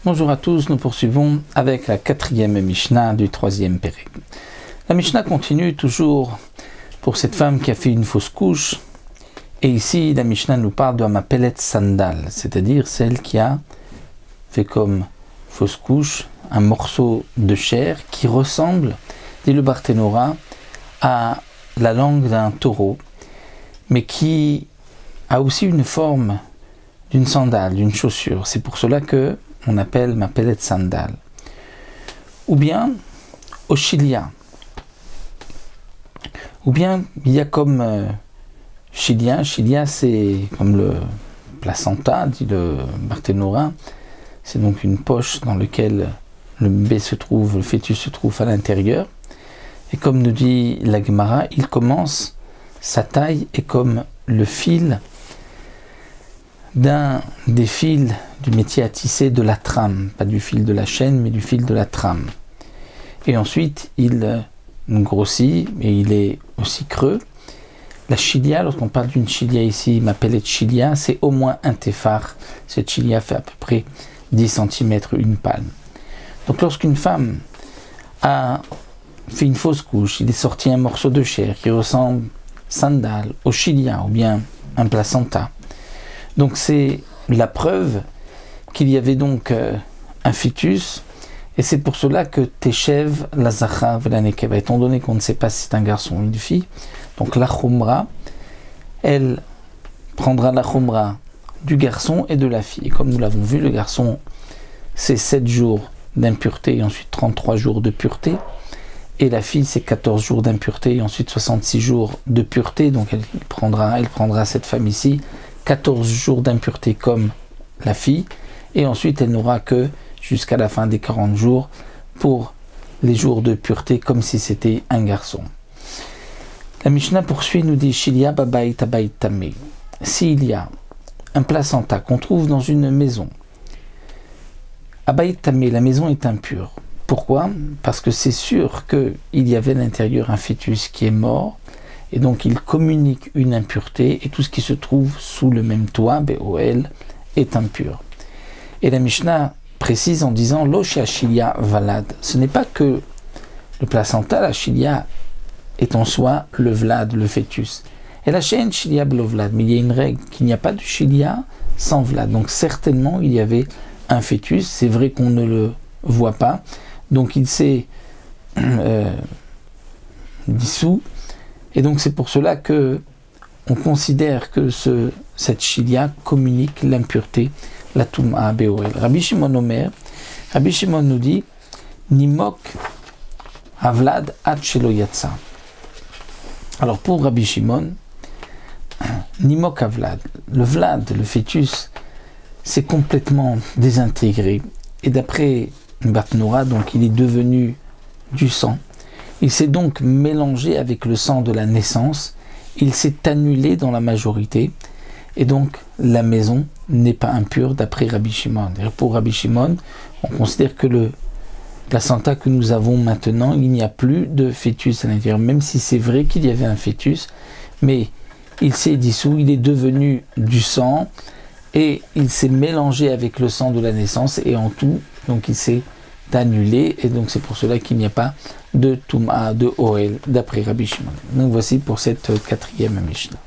Bonjour à tous, nous poursuivons avec la quatrième Mishnah du troisième Pérec. La Mishnah continue toujours pour cette femme qui a fait une fausse couche. Et ici, la Mishnah nous parle de Amapelet Sandal, c'est-à-dire celle qui a fait comme fausse couche un morceau de chair qui ressemble, dit le Barthénora, à la langue d'un taureau, mais qui a aussi une forme d'une sandale, d'une chaussure. C'est pour cela que on appelle Mapelet Sandal. Ou bien Oshilia. Ou bien il y a comme Chilia. Chilia, c'est comme le placenta, dit le Barthénora. C'est donc une poche dans laquelle le bébé se trouve, le fœtus se trouve à l'intérieur. Et comme nous dit la Gemara, il commence, sa taille est comme le fil d'un des fils du métier à tisser de la trame, pas du fil de la chaîne, mais du fil de la trame. Et ensuite, il grossit, et il est aussi creux. La chilia, lorsqu'on parle d'une chilia ici, m'appelle chilia, c'est au moins un téphar. Cette chilia fait à peu près 10 cm, une palme. Donc lorsqu'une femme a fait une fausse couche, il est sorti un morceau de chair qui ressemble sandal, au chilia, ou bien un placenta. Donc c'est la preuve qu'il y avait donc un fœtus, et c'est pour cela que Teshev, la Zachar, la Nekeva, étant donné qu'on ne sait pas si c'est un garçon ou une fille, donc la Khumra, elle prendra la Khumra du garçon et de la fille. Et comme nous l'avons vu, le garçon, c'est 7 jours d'impureté et ensuite 33 jours de pureté, et la fille, c'est 14 jours d'impureté et ensuite 66 jours de pureté. Donc elle prendra cette femme ici 14 jours d'impureté comme la fille, et ensuite elle n'aura que jusqu'à la fin des 40 jours pour les jours de pureté comme si c'était un garçon. La Mishnah poursuit, nous dit Shilia Babayit Abayit Tameh. S'il y a un placenta qu'on trouve dans une maison, Abayit Tameh, la maison est impure. Pourquoi? Parce que c'est sûr qu'il y avait à l'intérieur un fœtus qui est mort, et donc il communique une impureté, et tout ce qui se trouve sous le même toit, BOL, est impur. Et la Mishnah précise en disant Lo she'ashilia valad. Ce n'est pas que le placenta, la chilia, est en soi le vlad, le fœtus. Et la she'en chilia blo vlad, mais il y a une règle qu'il n'y a pas de chilia sans vlad. Donc certainement il y avait un fœtus, c'est vrai qu'on ne le voit pas, donc il s'est dissous. Et donc c'est pour cela que on considère que cette chilia communique l'impureté, la touma beorel. Rabbi Shimon Omer, Rabbi Shimon nous dit Nimok Avlad ad shelo yatsa. Alors pour Rabbi Shimon, Nimok Avlad, le Vlad, le fœtus, c'est complètement désintégré. Et d'après Barthénora, donc il est devenu du sang. Il s'est donc mélangé avec le sang de la naissance, il s'est annulé dans la majorité, et donc la maison n'est pas impure d'après Rabbi Shimon. Pour Rabbi Shimon, on considère que le placenta que nous avons maintenant, il n'y a plus de fœtus à l'intérieur, même si c'est vrai qu'il y avait un fœtus, mais il s'est dissous, il est devenu du sang, et il s'est mélangé avec le sang de la naissance, et en tout, donc il s'est annulé, et donc c'est pour cela qu'il n'y a pas de Touma, de Oel, d'après Rabbi Shimon. Donc voici pour cette quatrième Mishnah.